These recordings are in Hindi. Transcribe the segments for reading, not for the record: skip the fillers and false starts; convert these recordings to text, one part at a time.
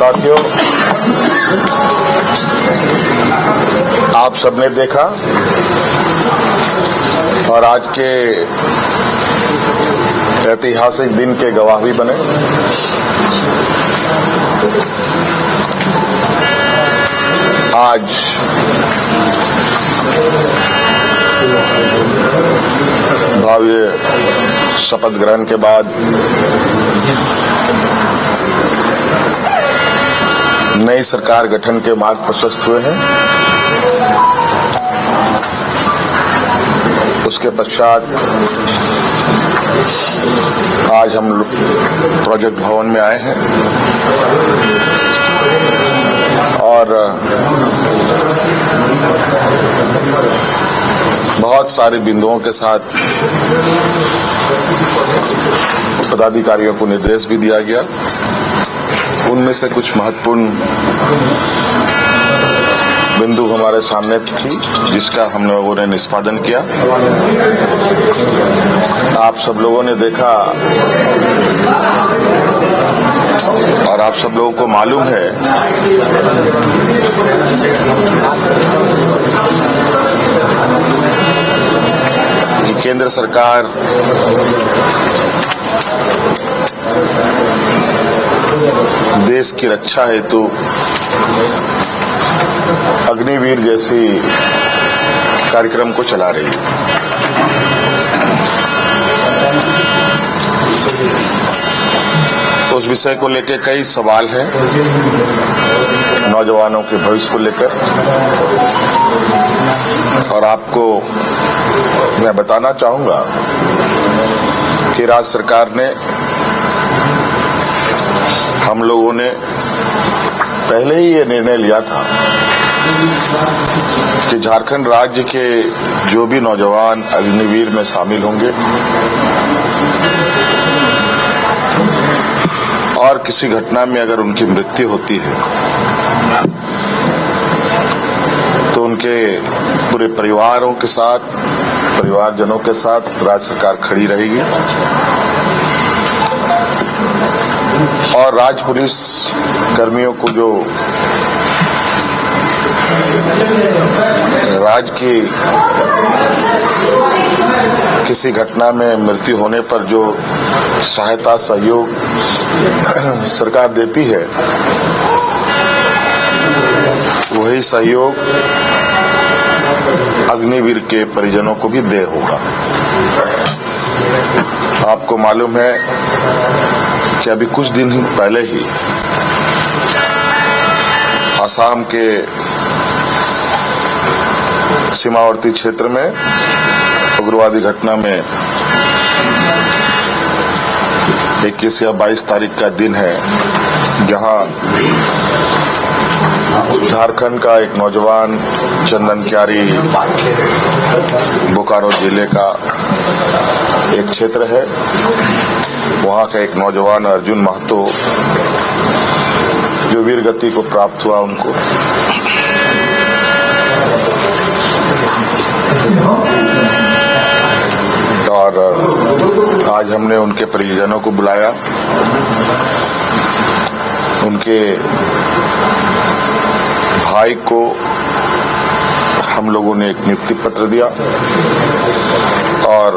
साथियों, आप सबने देखा और आज के ऐतिहासिक दिन के गवाह भी बने। आज भव्य शपथ ग्रहण के बाद नई सरकार गठन के मार्ग प्रशस्त हुए हैं। उसके पश्चात आज हम लोग प्रोजेक्ट भवन में आए हैं और बहुत सारे बिंदुओं के साथ पदाधिकारियों को निर्देश भी दिया गया। उनमें से कुछ महत्वपूर्ण बिंदु हमारे सामने थी जिसका हम लोगों ने निष्पादन किया। आप सब लोगों ने देखा और आप सब लोगों को मालूम है कि केंद्र सरकार देश की रक्षा हेतु अग्निवीर जैसी कार्यक्रम को चला रही है। उस विषय को लेकर कई सवाल हैं नौजवानों के भविष्य को लेकर, और आपको मैं बताना चाहूंगा कि राज्य सरकार ने, हम लोगों ने पहले ही ये निर्णय लिया था कि झारखंड राज्य के जो भी नौजवान अग्निवीर में शामिल होंगे और किसी घटना में अगर उनकी मृत्यु होती है तो उनके पूरे परिवारों के साथ, परिवारजनों के साथ राज्य सरकार खड़ी रहेगी और राज्य पुलिस कर्मियों को जो राज्य की किसी घटना में मृत्यु होने पर जो सहायता सहयोग सरकार देती है, वही सहयोग अग्निवीर के परिजनों को भी दे होगा। आपको मालूम है कि अभी कुछ दिन पहले ही असम के सीमावर्ती क्षेत्र में उग्रवादी घटना में 21 या 22 तारीख का दिन है, जहां झारखंड का एक नौजवान चंदन क्यारी, बोकारो जिले का एक क्षेत्र है, वहां का एक नौजवान अर्जुन महतो जो वीर गति को प्राप्त हुआ, उनको और आज हमने उनके परिजनों को बुलाया। उनके भाई को हम लोगों ने एक नियुक्ति पत्र दिया और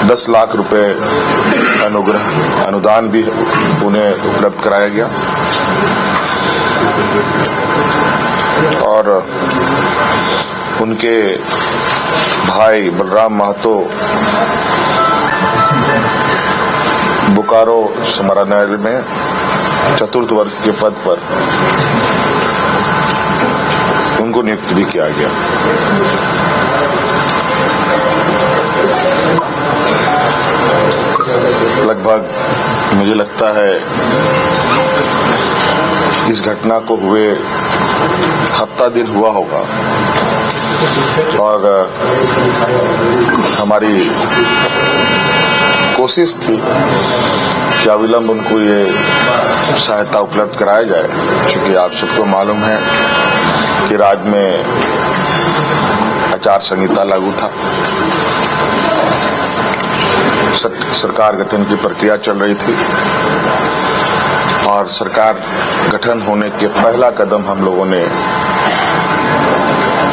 10 लाख रुपए अनुदान भी उन्हें उपलब्ध कराया गया और उनके भाई बलराम महतो बोकारो समाहरणालय में चतुर्थ वर्ग के पद पर उनको नियुक्त भी किया गया। लगभग मुझे लगता है इस घटना को हुए हफ्ता दिन हुआ होगा और हमारी कोशिश थी कि अविलंब उनको ये सहायता उपलब्ध कराया जाए, क्योंकि आप सबको मालूम है कि राज्य में आचार संहिता लागू था, सरकार गठन की प्रक्रिया चल रही थी और सरकार गठन होने के पहला कदम हम लोगों ने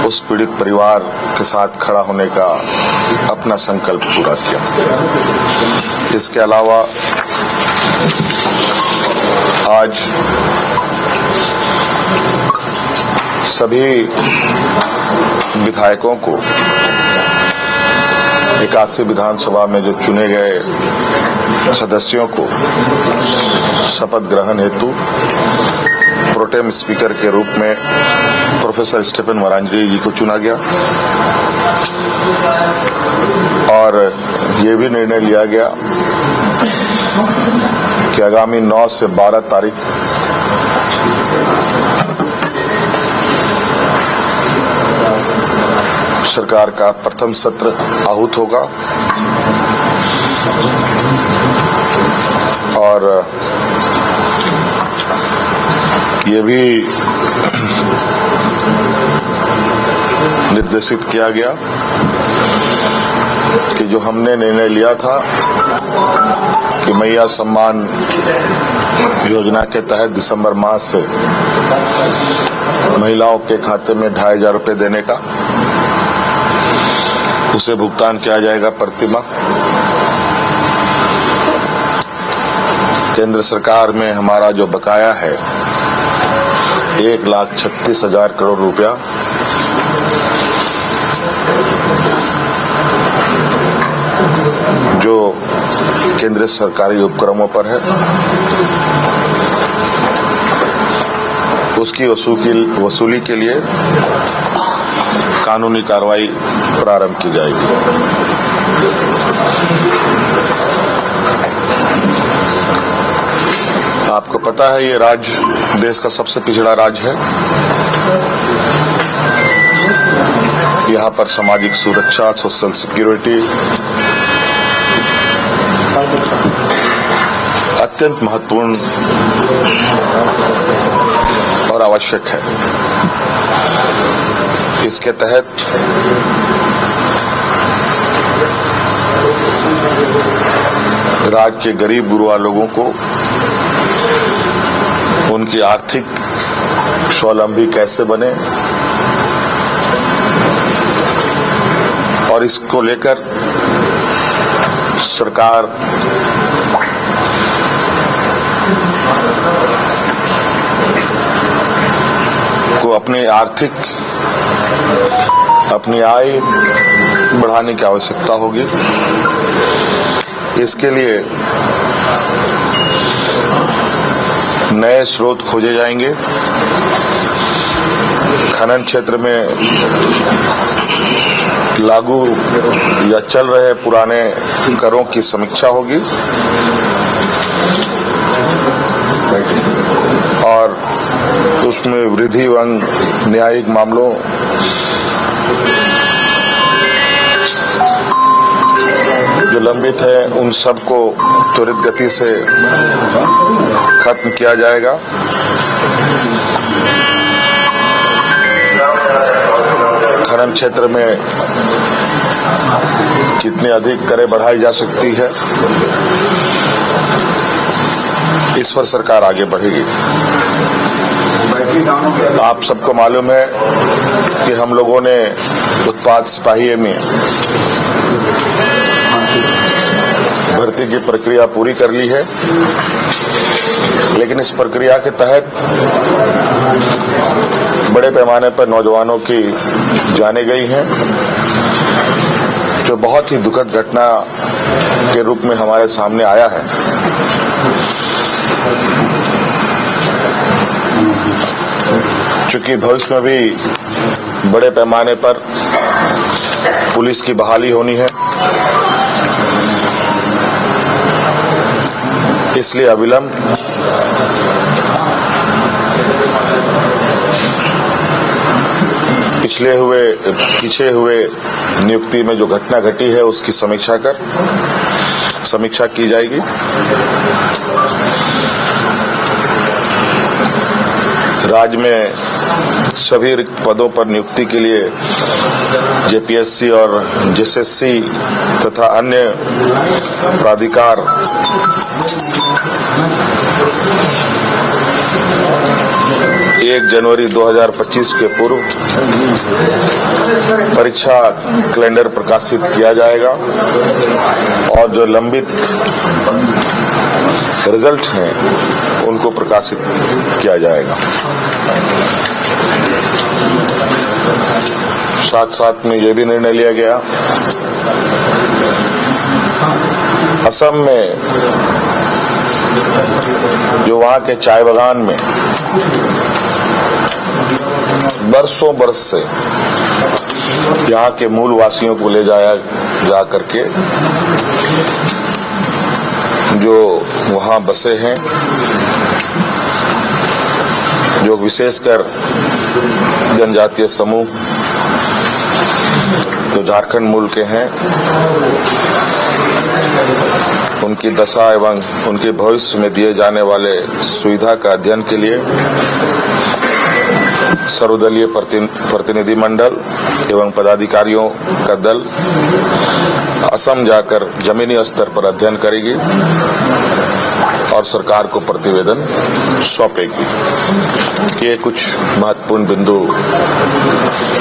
उस पीड़ित परिवार के साथ खड़ा होने का अपना संकल्प पूरा किया। इसके अलावा आज सभी विधायकों को 81 विधानसभा में जो चुने गए सदस्यों को शपथ ग्रहण हेतु प्रोटेम स्पीकर के रूप में प्रोफेसर स्टीफन मरांडी जी को चुना गया और ये भी निर्णय लिया गया कि आगामी 9 से 12 तारीख सरकार का प्रथम सत्र आहूत होगा और ये भी निर्देशित किया गया कि जो हमने निर्णय लिया था कि मैया सम्मान योजना के तहत दिसंबर माह से महिलाओं के खाते में 2500 रुपये देने का, उसे भुगतान किया जाएगा प्रतिमाह। केंद्र सरकार में हमारा जो बकाया है 1,36,000 करोड़ रुपया, जो केंद्रीय सरकारी उपक्रमों पर है, उसकी वसूली के लिए कानूनी कार्रवाई प्रारंभ की जाएगी। आपको पता है ये राज्य देश का सबसे पिछड़ा राज्य है। यहाँ पर सामाजिक सुरक्षा, सोशल सिक्योरिटी अत्यंत महत्वपूर्ण और आवश्यक है। इसके तहत राज्य के गरीब गुरुआ लोगों को उनकी आर्थिक स्वावलंबी कैसे बने और इसको लेकर सरकार को अपनी आय बढ़ाने की आवश्यकता होगी। इसके लिए नए स्रोत खोजे जाएंगे। खनन क्षेत्र में लागू या चल रहे पुराने करों की समीक्षा होगी और उसमें वृद्धि एवं न्यायिक मामलों जो लंबित है उन सबको त्वरित गति से खत्म किया जाएगा। खनन क्षेत्र में कितनी अधिक करें बढ़ाई जा सकती है, इस पर सरकार आगे बढ़ेगी। आप सबको मालूम है कि हम लोगों ने उत्पाद सिपाही में भर्ती की प्रक्रिया पूरी कर ली है, लेकिन इस प्रक्रिया के तहत बड़े पैमाने पर नौजवानों की जाने गई हैं, जो बहुत ही दुखद घटना के रूप में हमारे सामने आया है। चूंकि भविष्य में भी बड़े पैमाने पर पुलिस की बहाली होनी है, इसलिए अविलंब पीछे हुए नियुक्ति में जो घटना घटी है उसकी समीक्षा की जाएगी। राज्य में सभी रिक्त पदों पर नियुक्ति के लिए जेपीएससी और जेएसएससी तथा अन्य प्राधिकार 1 जनवरी 2025 के पूर्व परीक्षा कैलेंडर प्रकाशित किया जाएगा और जो लंबित रिजल्ट हैं उनको प्रकाशित किया जाएगा। साथ साथ में ये भी निर्णय लिया गया, असम में जो वहां के चाय बागान में बरसों बरस से यहाँ के मूल वासियों को ले जाया जा करके जो वहां बसे हैं, जो विशेषकर जनजातीय समूह जो झारखंड मूल के हैं, उनकी दशा एवं उनके भविष्य में दिए जाने वाले सुविधा का अध्ययन के लिए सर्वदलीय प्रतिनिधि मंडल एवं पदाधिकारियों का दल असम जाकर जमीनी स्तर पर अध्ययन करेगी और सरकार को प्रतिवेदन सौंपेगी। ये कुछ महत्वपूर्ण बिंदु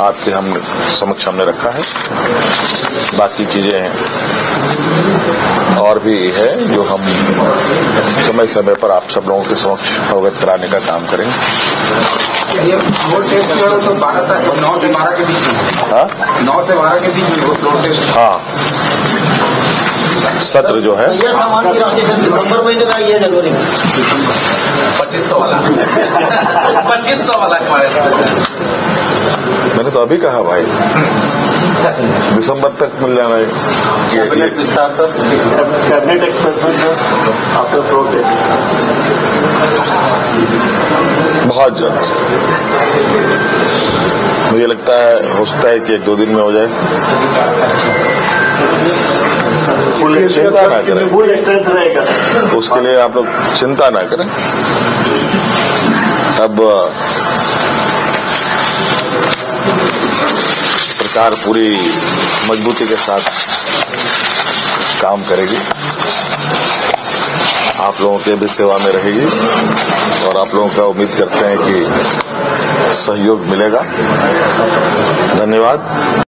आपके समक्ष हमने रखा है। बाकी चीजें और भी है जो हम समय समय पर आप सब लोगों के समक्ष अवगत कराने का काम करेंगे। ये वोट टेस्ट जो है तो 9 से 12 के बीच में। हाँ, 9 से 12 के बीच में वोट टेस्ट। हाँ, सत्र जो है यह सामान की राशि दिसंबर महीने में आई है, जनवरी में 2500 वाला 2500 वाला मैंने तो अभी कहा भाई दिसंबर तक मिल जाना है। कैबिनेट विस्तार सर, कैबिनेट एक्सपेंशन आपका प्रोट बहुत जल्द मुझे लगता है, हो सकता है कि 1-2 दिन में हो जाए। चिंता ना करें, उसके लिए आप लोग चिंता ना करें। अब सरकार पूरी मजबूती के साथ काम करेगी, आप लोगों के भी सेवा में रहेगी और आप लोगों का उम्मीद करते हैं कि सहयोग मिलेगा। धन्यवाद।